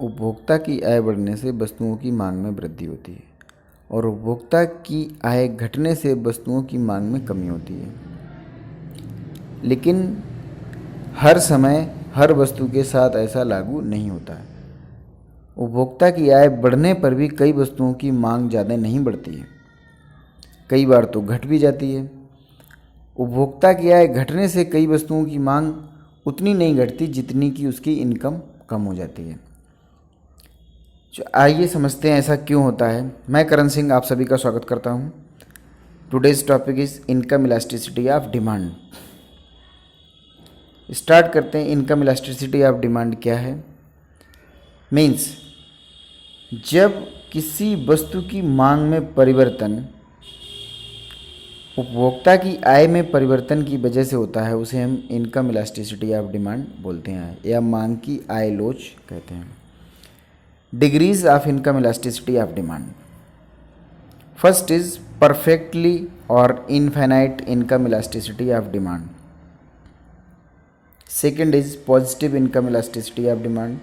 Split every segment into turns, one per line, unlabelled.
उपभोक्ता की आय बढ़ने से वस्तुओं की मांग में वृद्धि होती है और उपभोक्ता की आय घटने से वस्तुओं की मांग में कमी होती है। लेकिन हर समय हर वस्तु के साथ ऐसा लागू नहीं होता है। उपभोक्ता की आय बढ़ने पर भी कई वस्तुओं की मांग ज़्यादा नहीं बढ़ती है, कई बार तो घट भी जाती है। उपभोक्ता की आय घटने से कई वस्तुओं की मांग उतनी नहीं घटती जितनी कि उसकी इनकम कम हो जाती है। आइए समझते हैं ऐसा क्यों होता है। मैं करण सिंह आप सभी का स्वागत करता हूं। Today's topic is income elasticity of demand. Start करते हैं। इनकम इलास्टिसिटी ऑफ डिमांड क्या है? मीन्स जब किसी वस्तु की मांग में परिवर्तन उपभोक्ता की आय में परिवर्तन की वजह से होता है, उसे हम इनकम इलास्टिसिटी ऑफ डिमांड बोलते हैं या मांग की आय लोच कहते हैं। Degrees of income elasticity of demand. First is perfectly और infinite income elasticity of demand. Second is positive income elasticity of demand.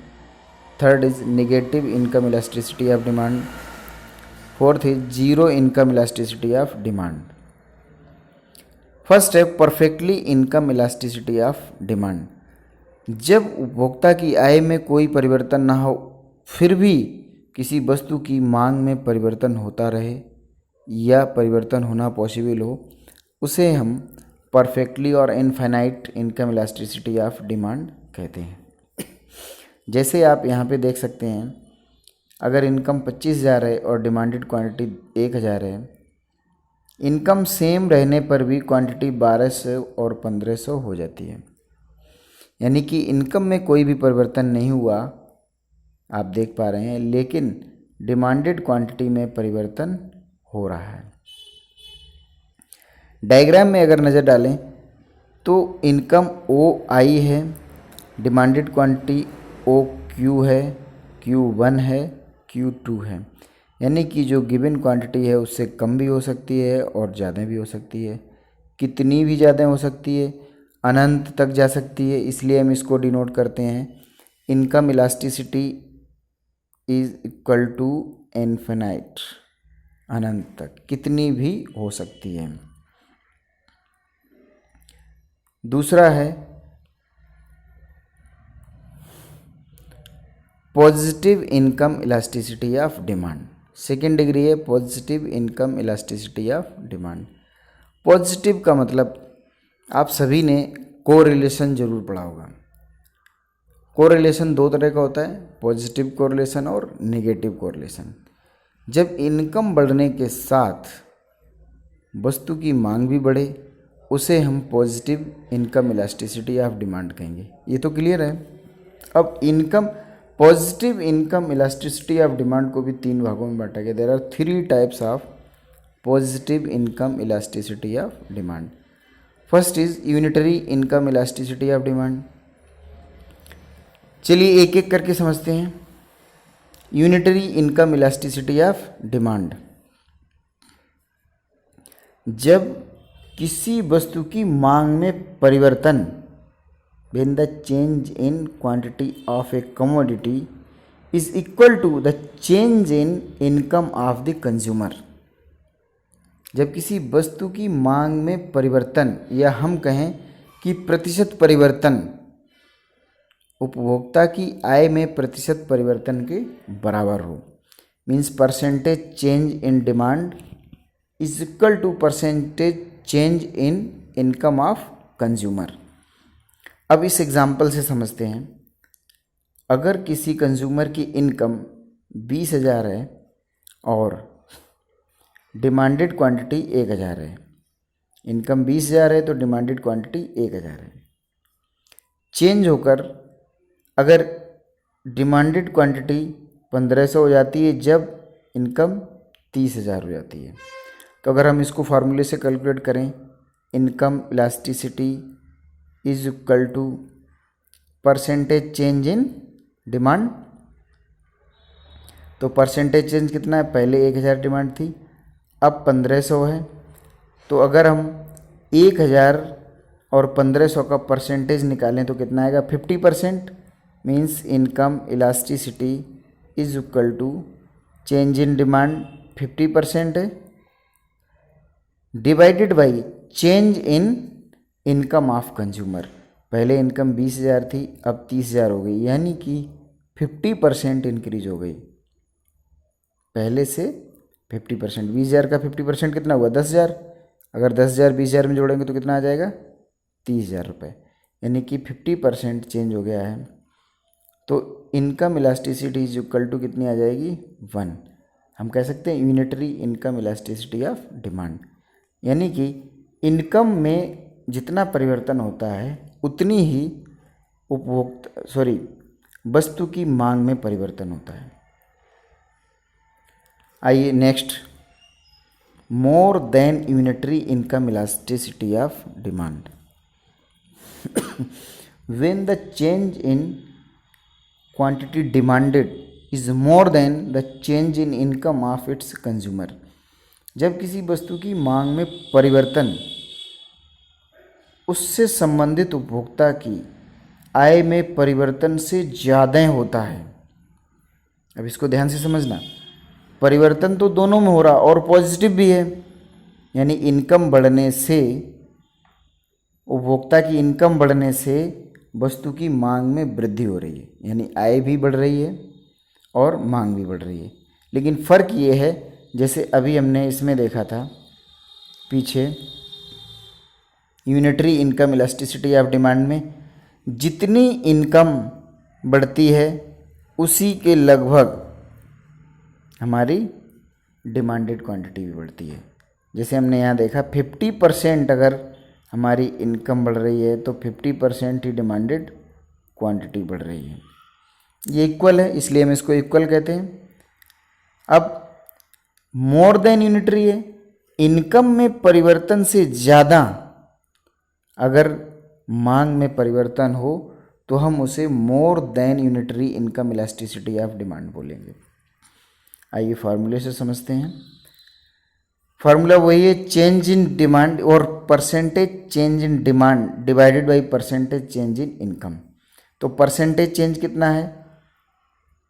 Third is negative income elasticity of demand. Fourth is zero income elasticity of demand. First है perfectly income elasticity of demand. जब उपभोक्ता की आय में कोई परिवर्तन ना हो फिर भी किसी वस्तु की मांग में परिवर्तन होता रहे या परिवर्तन होना पॉसिबल हो, उसे हम परफेक्टली और infinite income elasticity of demand कहते हैं। जैसे आप यहाँ पे देख सकते हैं, अगर इनकम 25,000 है और डिमांडेड क्वांटिटी 1,000 है, इनकम सेम रहने पर भी क्वांटिटी 1200 और 1500 हो जाती है। यानी कि इनकम में कोई भी परिवर्तन नहीं हुआ, आप देख पा रहे हैं, लेकिन डिमांडेड क्वांटिटी में परिवर्तन हो रहा है। डायग्राम में अगर नज़र डालें तो इनकम OI है, डिमांडेड क्वांटिटी OQ है, Q1 है, Q2 है। यानी कि जो गिवन क्वांटिटी है उससे कम भी हो सकती है और ज़्यादा भी हो सकती है। कितनी भी ज़्यादा हो सकती है, अनंत तक जा सकती है। इसलिए हम इसको डिनोट करते हैं income elasticity is equal to infinite, अनंत तक, कितनी भी हो सकती है। दूसरा है positive income elasticity of demand. Second degree है positive income elasticity of demand. Positive का मतलब आप सभी ने कोरिलेशन जरूर पढ़ा होगा। कोरिलेशन दो तरह का होता है, पॉजिटिव कोरिलेशन और नेगेटिव कोरिलेशन। जब इनकम बढ़ने के साथ वस्तु की मांग भी बढ़े, उसे हम positive income elasticity of demand कहेंगे। ये तो क्लियर है। अब positive income elasticity of demand को भी 3 भागों में बांटा गया। There are 3 types of positive income elasticity of demand. First is unitary income elasticity of demand. चलिए एक एक करके समझते हैं। Unitary income elasticity of demand. जब किसी वस्तु की मांग में परिवर्तन, when the change in quantity of a commodity is equal to the change in income of the consumer। जब किसी वस्तु की मांग में परिवर्तन या हम कहें कि प्रतिशत परिवर्तन उपभोक्ता की आय में प्रतिशत परिवर्तन के बराबर हो, means percentage change in demand is equal to percentage change in income of consumer. अब इस एग्जाम्पल से समझते हैं। अगर किसी कंज्यूमर की इनकम 20,000 है और डिमांडेड क्वांटिटी 1,000 है, इनकम 20,000 है तो डिमांडेड क्वांटिटी 1,000 है। चेंज होकर अगर डिमांडेड क्वांटिटी 1500 हो जाती है जब इनकम 30,000 हो जाती है। तो अगर हम इसको फार्मूले से कैलकुलेट करें, income elasticity is equal to percentage change in demand. तो परसेंटेज चेंज कितना है? पहले 1,000 डिमांड थी, अब 1500 है। तो अगर हम 1,000 और 1500 का परसेंटेज निकालें तो कितना आएगा? 50%। Means income elasticity is equal to change in demand 50% है divided by change in income of consumer. पहले इनकम 20,000 थी, अब 30,000 हो गई, यानी कि 50% इंक्रीज हो गई पहले से 50%। 20,000 का 50% कितना हुआ? 10,000। अगर 10,000 20,000 में जोड़ेंगे तो कितना आ जाएगा? 30,000 रुपये, यानी कि 50% चेंज हो गया है। तो income elasticity is equal to कितनी आ जाएगी? 1। हम कह सकते हैं unitary income elasticity of demand, यानी कि इनकम में जितना परिवर्तन होता है उतनी ही वस्तु की मांग में परिवर्तन होता है। आइए next, more than unitary income elasticity of demand. When the change in quantity demanded is more than the change in income of its consumer. जब किसी वस्तु की मांग में परिवर्तन उससे संबंधित उपभोक्ता की आय में परिवर्तन से ज़्यादा होता है। अब इसको ध्यान से समझना, परिवर्तन तो दोनों में हो रहा और पॉजिटिव भी है, यानी इनकम बढ़ने से, उपभोक्ता की इनकम बढ़ने से वस्तु की मांग में वृद्धि हो रही है, यानी आय भी बढ़ रही है और मांग भी बढ़ रही है। लेकिन फ़र्क ये है, जैसे अभी हमने इसमें देखा था पीछे, unitary income elasticity of demand में जितनी इनकम बढ़ती है उसी के लगभग हमारी डिमांडेड क्वांटिटी भी बढ़ती है। जैसे हमने यहाँ देखा 50% अगर हमारी इनकम बढ़ रही है तो 50% ही डिमांडेड क्वांटिटी बढ़ रही है। ये इक्वल है, इसलिए हम इसको इक्वल कहते हैं। अब मोर देन यूनिटरी है, इनकम में परिवर्तन से ज़्यादा अगर मांग में परिवर्तन हो तो हम उसे more than unitary income elasticity of demand बोलेंगे। आइए फार्मूले से समझते हैं। फार्मूला वही है, चेंज इन डिमांड और percentage change in demand divided by percentage change in income. तो परसेंटेज चेंज कितना है?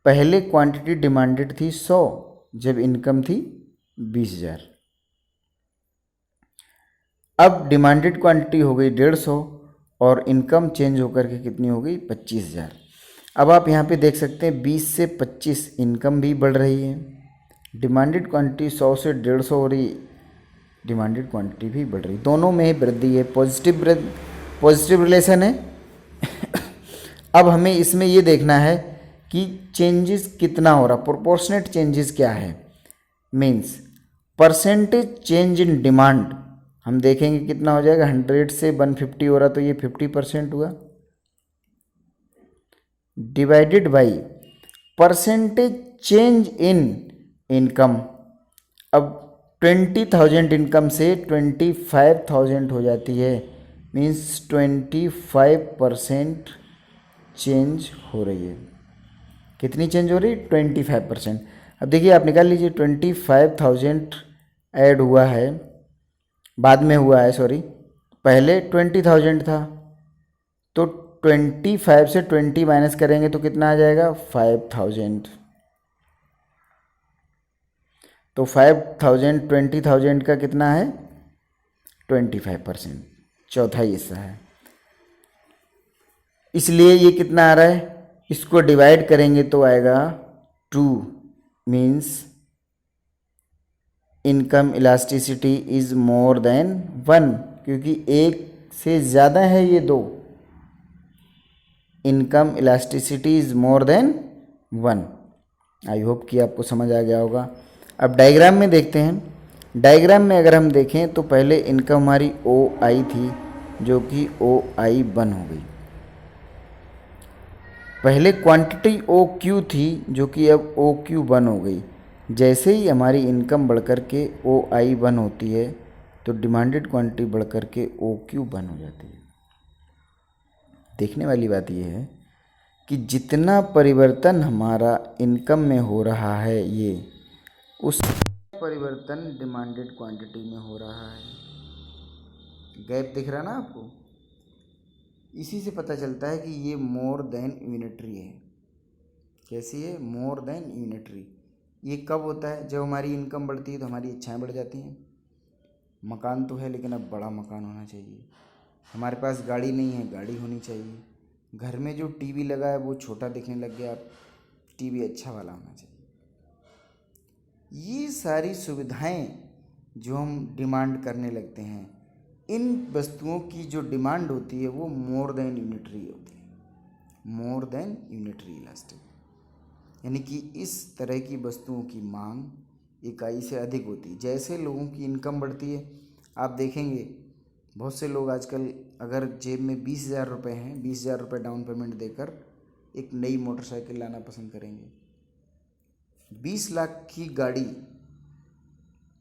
पहले क्वांटिटी डिमांडेड थी 100 जब इनकम थी 20,000, अब डिमांडेड क्वांटिटी हो गई 150 और इनकम चेंज होकर के कितनी हो गई? 25,000। अब आप यहाँ पे देख सकते हैं 20 से 25 इनकम भी बढ़ रही है, डिमांडेड क्वांटिटी 100 से 150 हो रही, डिमांडेड क्वांटिटी भी बढ़ रही, दोनों में वृद्धि है, पॉजिटिव रिलेशन है। अब हमें इसमें ये देखना है कि चेंजेस कितना हो रहा, प्रोपोर्शनेट चेंजेस क्या है। Means percentage change in demand हम देखेंगे कितना हो जाएगा, 100 से 150 हो रहा तो ये 50% हुआ, divided by percentage change in income. अब 20,000 इनकम से 25,000 हो जाती है, मीन्स 25% चेंज हो रही है। कितनी चेंज हो रही है? 25%। अब देखिए आप निकाल लीजिए, 25,000 ऐड हुआ है, बाद में हुआ है, सॉरी, पहले 20,000 था, तो 25 से 20 माइनस करेंगे तो कितना आ जाएगा? 5,000। तो 5,000 20,000 का कितना है? 25%, चौथा हिस्सा है। इसलिए ये कितना आ रहा है? इसको डिवाइड करेंगे तो आएगा 2, means income elasticity is more than 1, क्योंकि एक से ज़्यादा है ये दो। Income elasticity is more than 1। I hope कि आपको समझ आ गया होगा। अब डायग्राम में देखते हैं। डायग्राम में अगर हम देखें तो पहले इनकम हमारी ओ आई थी जो कि ओ आई 1 हो गई, पहले क्वांटिटी ओ क्यू थी जो कि अब ओ क्यू 1 हो गई। जैसे ही हमारी इनकम बढ़कर के ओ आई 1 होती है तो डिमांडेड क्वांटिटी बढ़कर के ओ क्यू 1 हो जाती है। देखने वाली बात यह है कि जितना परिवर्तन हमारा इनकम में हो रहा है ये उस परिवर्तन डिमांडेड क्वांटिटी में हो रहा है। गैप दिख रहा ना आपको? इसी से पता चलता है कि ये मोर देन यूनिटरी है। कैसी है? More than unitary. ये कब होता है? जब हमारी इनकम बढ़ती है तो हमारी इच्छाएं बढ़ जाती हैं। मकान तो है लेकिन अब बड़ा मकान होना चाहिए। हमारे पास गाड़ी नहीं है, गाड़ी होनी चाहिए। घर में जो टीवी लगा है वो छोटा दिखने लग गया, अब टीवी अच्छा वाला होना चाहिए। ये सारी सुविधाएं जो हम डिमांड करने लगते हैं, इन वस्तुओं की जो डिमांड होती है वो मोर देन यूनिटरी होती है, मोर देन यूनिटरी इलास्टिक। यानी कि इस तरह की वस्तुओं की मांग इकाई से अधिक होती है। जैसे लोगों की इनकम बढ़ती है, आप देखेंगे बहुत से लोग आजकल अगर जेब में 20,000 रुपये हैं, 20,000 रुपये डाउन पेमेंट देकर एक नई मोटरसाइकिल लाना पसंद करेंगे। 20 लाख की गाड़ी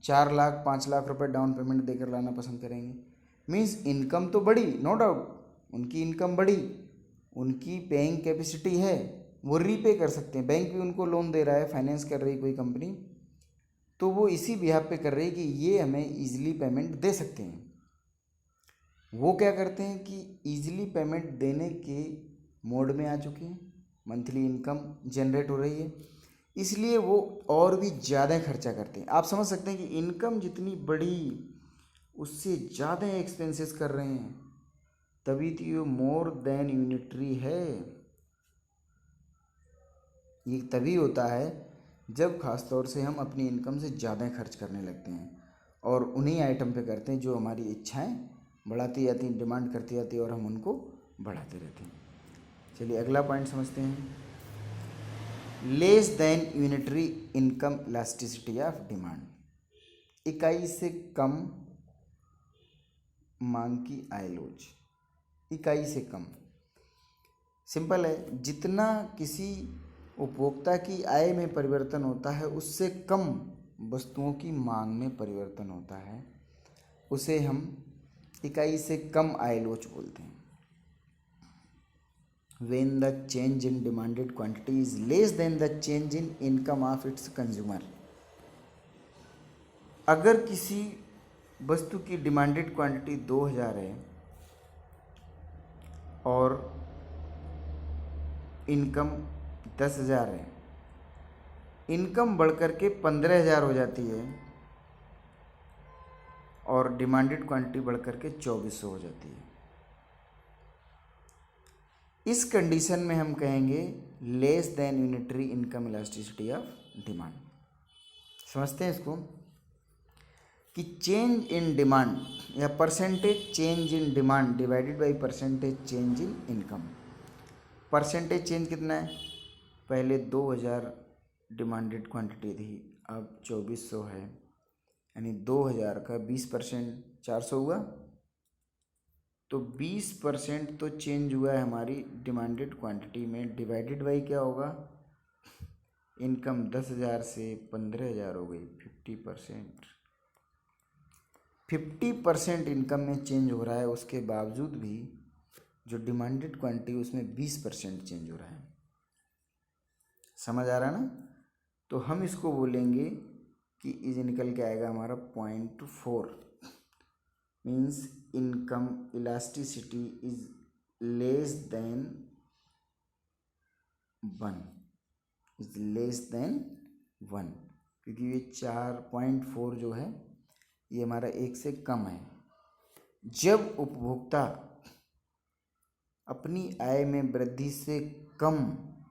4 लाख 5 लाख रुपए डाउन पेमेंट देकर लाना पसंद करेंगे। मीन्स इनकम तो बढ़ी, नो डाउट, उनकी इनकम बढ़ी, उनकी पेइंग कैपेसिटी है, वो रीपे कर सकते हैं। बैंक भी उनको लोन दे रहा है, फाइनेंस कर रही कोई कंपनी, तो वो इसी बिहाफ पे कर रही है कि ये हमें ईजिली पेमेंट दे सकते हैं। वो क्या करते हैं कि ईजिली पेमेंट देने के मोड में आ चुके हैं, मंथली इनकम जनरेट हो रही है, इसलिए वो और भी ज़्यादा खर्चा करते हैं। आप समझ सकते हैं कि इनकम जितनी बड़ी उससे ज़्यादा एक्सपेंसेस कर रहे हैं, तभी तो ये मोर देन यूनिटरी है। ये तभी होता है जब ख़ास तौर से हम अपनी इनकम से ज़्यादा खर्च करने लगते हैं और उन्हीं आइटम पे करते हैं जो हमारी इच्छाएं बढ़ाती जाती हैं, डिमांड करती जाती है और हम उनको बढ़ाते रहते हैं। चलिए अगला पॉइंट समझते हैं। Less than unitary income elasticity of demand. इकाई से कम मांग की आय लोच। इकाई से कम, सिंपल है, जितना किसी उपभोक्ता की आय में परिवर्तन होता है उससे कम वस्तुओं की मांग में परिवर्तन होता है, उसे हम इकाई से कम आय लोच बोलते हैं। when the change in demanded quantity is less than the change in income of its consumer। अगर किसी वस्तु की डिमांडेड क्वांटिटी 2000 है और इनकम 10,000 है, इनकम बढ़कर के 15,000 हो जाती है और डिमांडेड क्वांटिटी बढ़कर के 2400 हो जाती है। इस कंडीशन में हम कहेंगे less than unitary income elasticity of demand. समझते हैं इसको कि चेंज इन डिमांड या percentage change in demand divided by percentage change in income. Percentage change कितना है? पहले 2000 डिमांडेड क्वांटिटी थी, अब 2400 है, यानी 2000 का 20% 400 हुआ, तो 20% तो चेंज हुआ है हमारी डिमांडेड क्वांटिटी में, डिवाइडेड बाई क्या होगा? इनकम 10,000 से 15,000 हो गई, 50%। 50% इनकम में चेंज हो रहा है, उसके बावजूद भी जो डिमांडेड क्वांटिटी उसमें 20% चेंज हो रहा है। समझ आ रहा है ना? तो हम इसको बोलेंगे कि इज निकल के आएगा हमारा 0.4, means income elasticity is less than 1, is less than 1, क्योंकि ये 4.4 जो है ये हमारा 1 से कम है। जब उपभोक्ता अपनी आय में वृद्धि से कम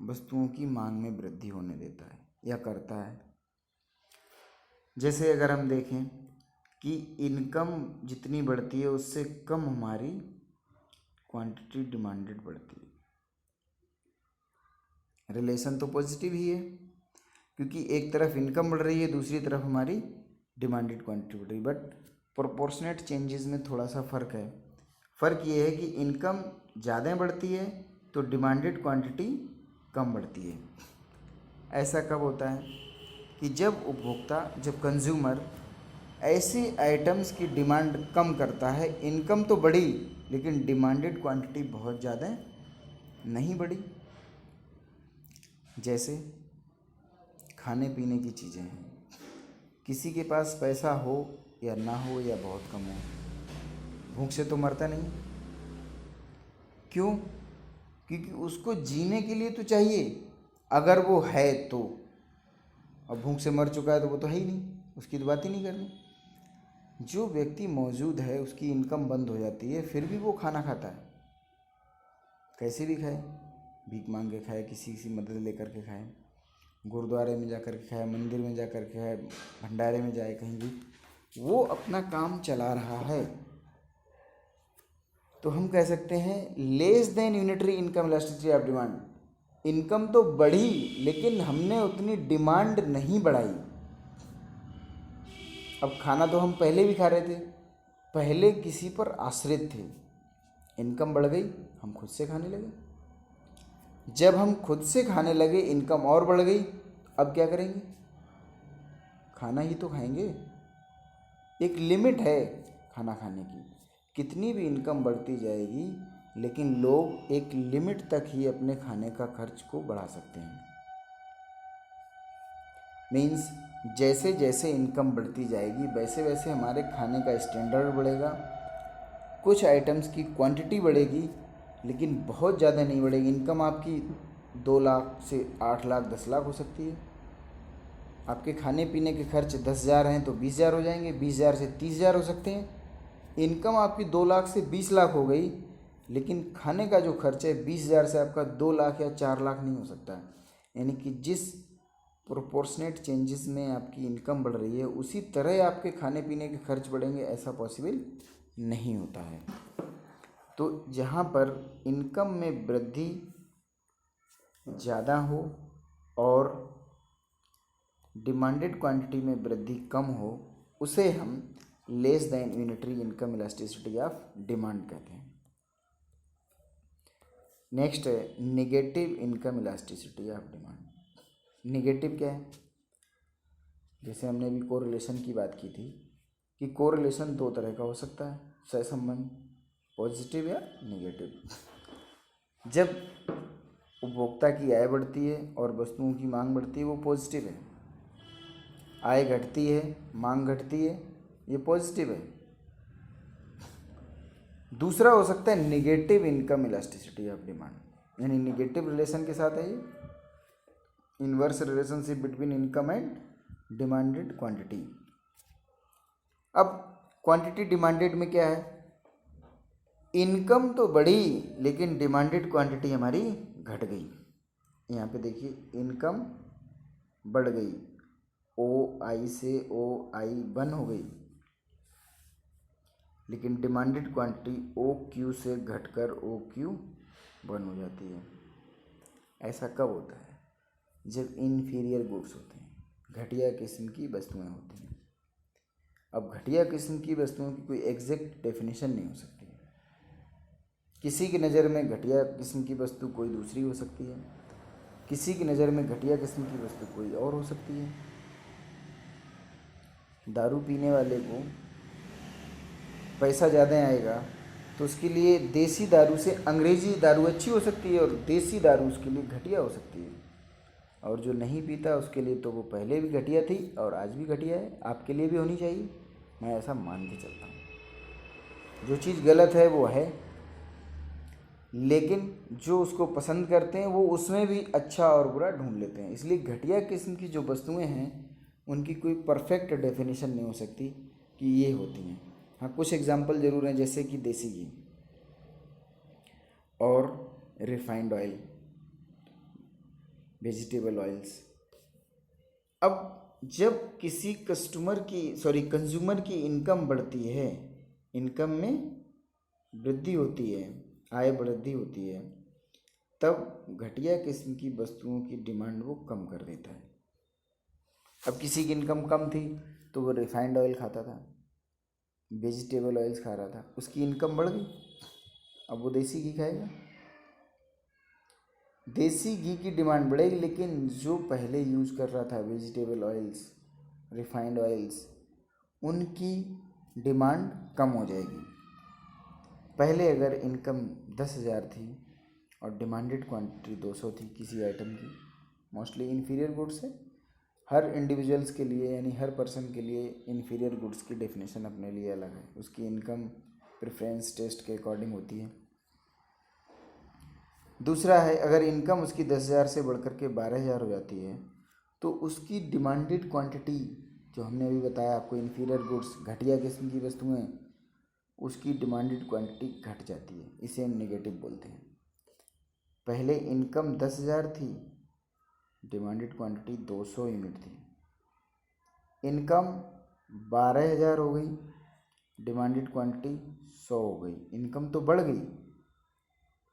वस्तुओं की मांग में वृद्धि होने देता है या करता है, जैसे अगर हम देखें कि इनकम जितनी बढ़ती है उससे कम हमारी क्वांटिटी डिमांडेड बढ़ती है। रिलेशन तो पॉजिटिव ही है, क्योंकि एक तरफ इनकम बढ़ रही है, दूसरी तरफ हमारी डिमांडेड क्वांटिटी बढ़ रही है, बट प्रोपोर्शनेट चेंजेस में थोड़ा सा फ़र्क है। फ़र्क ये है कि इनकम ज़्यादा बढ़ती है तो डिमांडेड क्वांटिटी कम बढ़ती है। ऐसा कब होता है कि जब उपभोक्ता, जब कंज्यूमर ऐसे आइटम्स की डिमांड कम करता है, इनकम तो बढ़ी लेकिन डिमांडेड क्वांटिटी बहुत ज़्यादा नहीं बढ़ी। जैसे खाने पीने की चीज़ें हैं, किसी के पास पैसा हो या ना हो या बहुत कम हो, भूख से तो मरता नहीं, क्यों? क्योंकि उसको जीने के लिए तो चाहिए, अगर वो है तो। अब भूख से मर चुका है तो वो तो है ही नहीं, उसकी तो बात ही नहीं करनी। जो व्यक्ति मौजूद है उसकी इनकम बंद हो जाती है, फिर भी वो खाना खाता है, कैसे भी खाए, भीख मांग के खाए, किसी की मदद लेकर के खाए, गुरुद्वारे में जाकर के खाए, मंदिर में जाकर के खाए, भंडारे में जाए, कहीं भी वो अपना काम चला रहा है। तो हम कह सकते हैं less than unitary income elasticity of demand. Income तो बढ़ी लेकिन हमने उतनी डिमांड नहीं बढ़ाई। अब खाना तो हम पहले भी खा रहे थे, पहले किसी पर आश्रित थे, इनकम बढ़ गई, हम खुद से खाने लगे। जब हम खुद से खाने लगे, इनकम और बढ़ गई, अब क्या करेंगे? खाना ही तो खाएंगे। एक लिमिट है खाना खाने की, कितनी भी इनकम बढ़ती जाएगी लेकिन लोग एक लिमिट तक ही अपने खाने का खर्च को बढ़ा सकते हैं। मीन्स जैसे जैसे इनकम बढ़ती जाएगी वैसे वैसे हमारे खाने का स्टैंडर्ड बढ़ेगा। कुछ आइटम्स की क्वांटिटी बढ़ेगी लेकिन बहुत ज़्यादा नहीं बढ़ेगी। इनकम आपकी 2 लाख से 8 लाख 10 लाख हो सकती है, आपके खाने पीने के खर्च 10,000 हैं तो 20,000 हो जाएंगे, 20,000 से 30,000 हो सकते हैं। इनकम आपकी 2 लाख से 20 लाख हो गई लेकिन खाने का जो खर्च है 20,000 से आपका 2 लाख या 4 लाख नहीं हो सकता। यानी कि जिस प्रोपोर्शनेट चेंजेस में आपकी इनकम बढ़ रही है उसी तरह आपके खाने पीने के खर्च बढ़ेंगे, ऐसा पॉसिबल नहीं होता है। तो जहाँ पर इनकम में वृद्धि ज़्यादा हो और डिमांडेड क्वांटिटी में वृद्धि कम हो, उसे हम less than unitary income elasticity of demand कहते हैं। नेक्स्ट है negative income elasticity of demand. Negative क्या है? जैसे हमने अभी कोरिलेशन की बात की थी कि कोरिलेशन 2 तरह का हो सकता है, सहसंबंध, पॉजिटिव या नेगेटिव। जब उपभोक्ता की आय बढ़ती है और वस्तुओं की मांग बढ़ती है वो पॉजिटिव है, आय घटती है मांग घटती है ये पॉजिटिव है। दूसरा हो सकता है negative income elasticity of demand, यानी निगेटिव रिलेशन के साथ है ये, inverse relationship between income and demanded quantity. अब क्वांटिटी डिमांडेड में क्या है? इनकम तो बढ़ी लेकिन डिमांडेड क्वांटिटी हमारी घट गई। यहाँ पे देखिए इनकम बढ़ गई, ओ आई से ओ आई 1 हो गई, लेकिन डिमांडेड क्वांटिटी ओ क्यू से घटकर ओ क्यू 1 हो जाती है। ऐसा कब होता है? जब इन्फीरियर गुड्स होते हैं, घटिया किस्म की वस्तुएं होती हैं। अब घटिया किस्म की वस्तुओं की कोई एग्जैक्ट डेफिनेशन नहीं हो सकती है। किसी की नज़र में घटिया किस्म की वस्तु कोई दूसरी हो सकती है, किसी की नज़र में घटिया किस्म की वस्तु कोई और हो सकती है। दारू पीने वाले को पैसा ज़्यादा आएगा तो उसके लिए देसी दारू से अंग्रेज़ी दारू अच्छी हो सकती है और देसी दारू उसके लिए घटिया हो सकती है। और जो नहीं पीता उसके लिए तो वो पहले भी घटिया थी और आज भी घटिया है, आपके लिए भी होनी चाहिए, मैं ऐसा मान के चलता हूँ। जो चीज़ गलत है वो है, लेकिन जो उसको पसंद करते हैं वो उसमें भी अच्छा और बुरा ढूंढ लेते हैं। इसलिए घटिया किस्म की जो वस्तुएं हैं उनकी कोई परफेक्ट डेफिनेशन नहीं हो सकती कि ये होती हैं। हाँ, कुछ एग्जाम्पल ज़रूर हैं, जैसे कि देसी घी और रिफाइंड ऑयल, वेजिटेबल ऑयल्स। अब जब किसी कंज्यूमर की इनकम बढ़ती है, इनकम में वृद्धि होती है, आय वृद्धि होती है, तब घटिया किस्म की वस्तुओं की डिमांड वो कम कर देता है। अब किसी की इनकम कम थी तो वो रिफाइंड ऑयल खाता था, वेजिटेबल ऑयल्स खा रहा था, उसकी इनकम बढ़ गई, अब वो देसी घी खाएगा। देसी घी की डिमांड बढ़ेगी लेकिन जो पहले यूज़ कर रहा था वेजिटेबल ऑयल्स, रिफाइंड ऑयल्स, उनकी डिमांड कम हो जाएगी। पहले अगर इनकम 10,000 थी और डिमांडेड क्वांटिटी 200 थी किसी आइटम की, मोस्टली इन्फीरियर गुड्स है, हर इंडिविजुअल्स के लिए यानी हर पर्सन के लिए इन्फीरियर गुड्स की डेफिनेशन अपने लिए अलग है, उसकी इनकम प्रेफरेंस टेस्ट के अकॉर्डिंग होती है। दूसरा है, अगर इनकम उसकी 10,000 से बढ़कर के 12,000 हो जाती है तो उसकी डिमांडेड क्वांटिटी, जो हमने अभी बताया आपको, इन्फीरियर गुड्स, घटिया किस्म की वस्तुएं, उसकी डिमांडेड क्वांटिटी घट जाती है। इसे हम नेगेटिव बोलते हैं। पहले इनकम 10,000 थी, डिमांडेड क्वांटिटी 200 यूनिट थी। इनकम 12,000 हो गई, डिमांडेड क्वांटिटी 100 हो गई। इनकम तो बढ़ गई,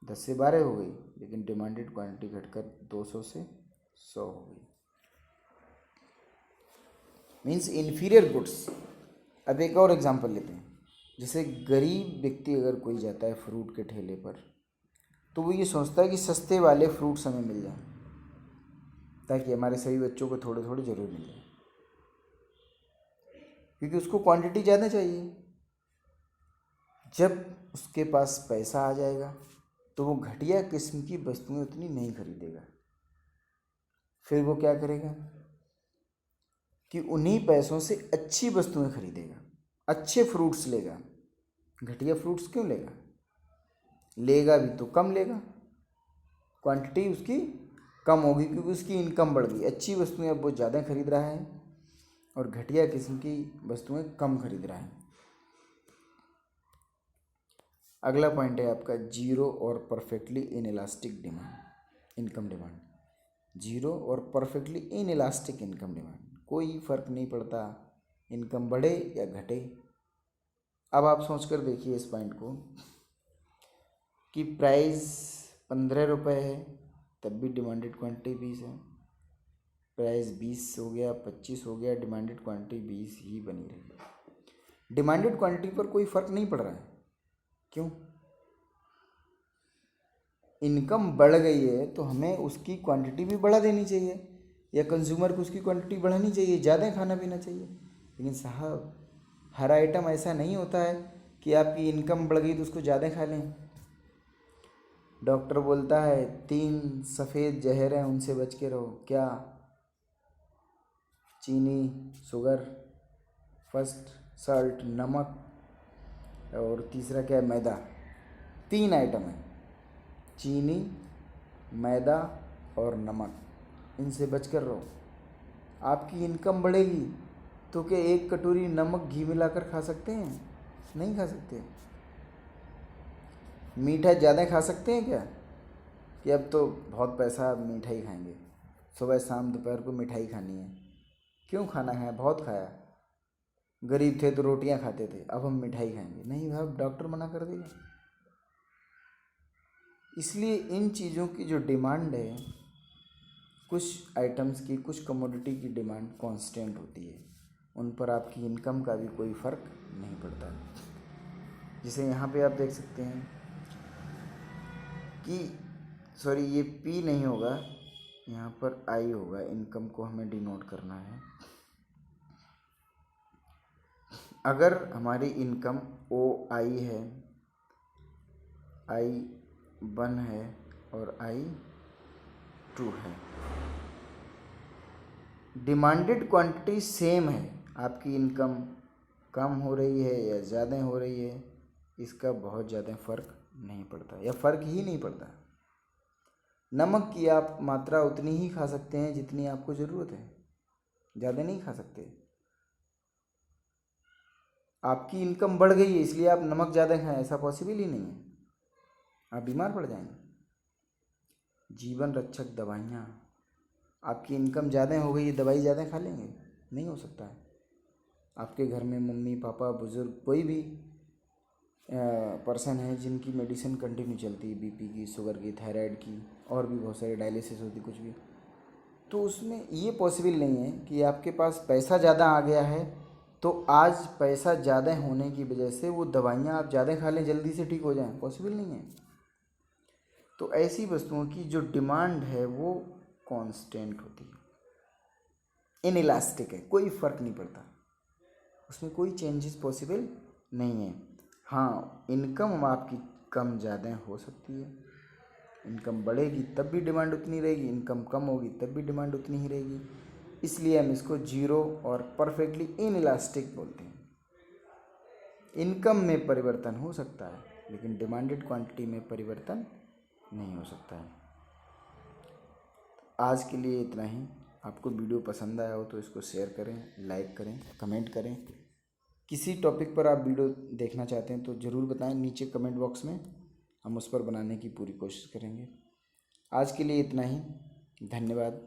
10 से 12 हो गई, लेकिन डिमांडेड क्वांटिटी घटकर 200 से 100 हो गई। Means inferior goods. अब एक और एग्जांपल लेते हैं। जैसे गरीब व्यक्ति अगर कोई जाता है फ्रूट के ठेले पर, तो वो ये सोचता है कि सस्ते वाले फ्रूट्स हमें मिल जाएं, ताकि हमारे सभी बच्चों को थोड़े थोड़े जरूर मिल जाए, क्योंकि उसको क्वांटिटी ज़्यादा चाहिए। जब उसके पास पैसा आ जाएगा तो वो घटिया किस्म की वस्तुएं उतनी नहीं खरीदेगा। फिर वो क्या करेगा कि उन्हीं पैसों से अच्छी वस्तुएं खरीदेगा, अच्छे फ्रूट्स लेगा। घटिया फ्रूट्स क्यों लेगा? लेगा भी तो कम लेगा, क्वांटिटी उसकी कम होगी, क्योंकि उसकी इनकम बढ़ गई। अच्छी वस्तुएं अब वो ज़्यादा खरीद रहा है और घटिया किस्म की वस्तुएं कम खरीद रहा है। अगला पॉइंट है आपका जीरो और perfectly inelastic demand, income demand. Zero और परफेक्टली इनइलास्टिक इनकम डिमांड, कोई फ़र्क नहीं पड़ता इनकम बढ़े या घटे। अब आप सोच कर देखिए इस पॉइंट को कि प्राइस 15 रुपये है, तब भी डिमांडेड क्वांटिटी 20 है। प्राइस 20 हो गया, 25 हो गया, डिमांडेड क्वांटिटी 20 ही बनी रही। डिमांडेड क्वांटिटी पर कोई फ़र्क नहीं पड़ रहा है। क्यों? इनकम बढ़ गई है तो हमें उसकी क्वांटिटी भी बढ़ा देनी चाहिए, या कंज्यूमर को उसकी क्वांटिटी बढ़ानी चाहिए, ज़्यादा खाना पीना चाहिए। लेकिन साहब, हर आइटम ऐसा नहीं होता है कि आपकी इनकम बढ़ गई तो उसको ज़्यादा खा लें। डॉक्टर बोलता है 3 सफ़ेद जहर हैं, उनसे बच के रहो। क्या? चीनी, शुगर, फर्स्ट साल्ट, नमक, और तीसरा क्या है? मैदा। 3 आइटम है, चीनी, मैदा और नमक। इनसे बच कर रहो। आपकी इनकम बढ़ेगी तो क्या एक कटोरी नमक घी मिलाकर खा सकते हैं? नहीं खा सकते। मीठा ज़्यादा खा सकते हैं क्या, कि अब तो बहुत पैसा, मिठाई खाएंगे, सुबह शाम दोपहर को मिठाई खानी है। क्यों खाना है? बहुत खाया। गरीब थे तो रोटियां खाते थे, अब हम मिठाई खाएंगे। नहीं भाई, डॉक्टर मना कर देगा। इसलिए इन चीज़ों की जो डिमांड है, कुछ आइटम्स की, कुछ कमोडिटी की डिमांड कांस्टेंट होती है, उन पर आपकी इनकम का भी कोई फ़र्क नहीं पड़ता। जैसे यहाँ पे आप देख सकते हैं कि, सॉरी, ये पी नहीं होगा, यहाँ पर आई होगा। इनकम को हमें डिनोट करना है। अगर हमारी इनकम ओ आई है, आई 1 है और आई 2 है, डिमांडेड क्वांटिटी सेम है, आपकी इनकम कम हो रही है या ज़्यादा हो रही है, इसका बहुत ज़्यादा फ़र्क नहीं पड़ता, या फ़र्क ही नहीं पड़ता। नमक की आप मात्रा उतनी ही खा सकते हैं जितनी आपको ज़रूरत है, ज़्यादा नहीं खा सकते। आपकी इनकम बढ़ गई है इसलिए आप नमक ज़्यादा खाएं, ऐसा पॉसिबल ही नहीं है, आप बीमार पड़ जाएंगे। जीवन रक्षक दवाइयाँ, आपकी इनकम ज़्यादा हो गई है, दवाई ज़्यादा खा लेंगे? नहीं हो सकता है। आपके घर में मम्मी पापा बुज़ुर्ग कोई भी पर्सन है जिनकी मेडिसिन कंटिन्यू चलती है, बीपी की, शुगर की, थायराइड की, और भी बहुत सारी, डायलिसिस होती, कुछ भी, तो उसमें ये पॉसिबल नहीं है कि आपके पास पैसा ज़्यादा आ गया है तो आज पैसा ज़्यादा होने की वजह से वो दवाइयाँ आप ज़्यादा खा लें, जल्दी से ठीक हो जाएं, पॉसिबल नहीं है। तो ऐसी वस्तुओं की जो डिमांड है वो कांस्टेंट होती है, इनइलास्टिक है, कोई फ़र्क नहीं पड़ता, उसमें कोई चेंजेस पॉसिबल नहीं है। हाँ, इनकम आपकी कम ज़्यादा हो सकती है, इनकम बढ़ेगी तब भी डिमांड उतनी रहेगी, इनकम कम होगी तब भी डिमांड उतनी ही रहेगी। इसलिए हम इसको जीरो और परफेक्टली इनइलास्टिक बोलते हैं। इनकम में परिवर्तन हो सकता है लेकिन डिमांडेड क्वांटिटी में परिवर्तन नहीं हो सकता है। आज के लिए इतना ही। आपको वीडियो पसंद आया हो तो इसको शेयर करें, लाइक करें, कमेंट करें। किसी टॉपिक पर आप वीडियो देखना चाहते हैं तो ज़रूर बताएं नीचे कमेंट बॉक्स में, हम उस पर बनाने की पूरी कोशिश करेंगे। आज के लिए इतना ही। धन्यवाद।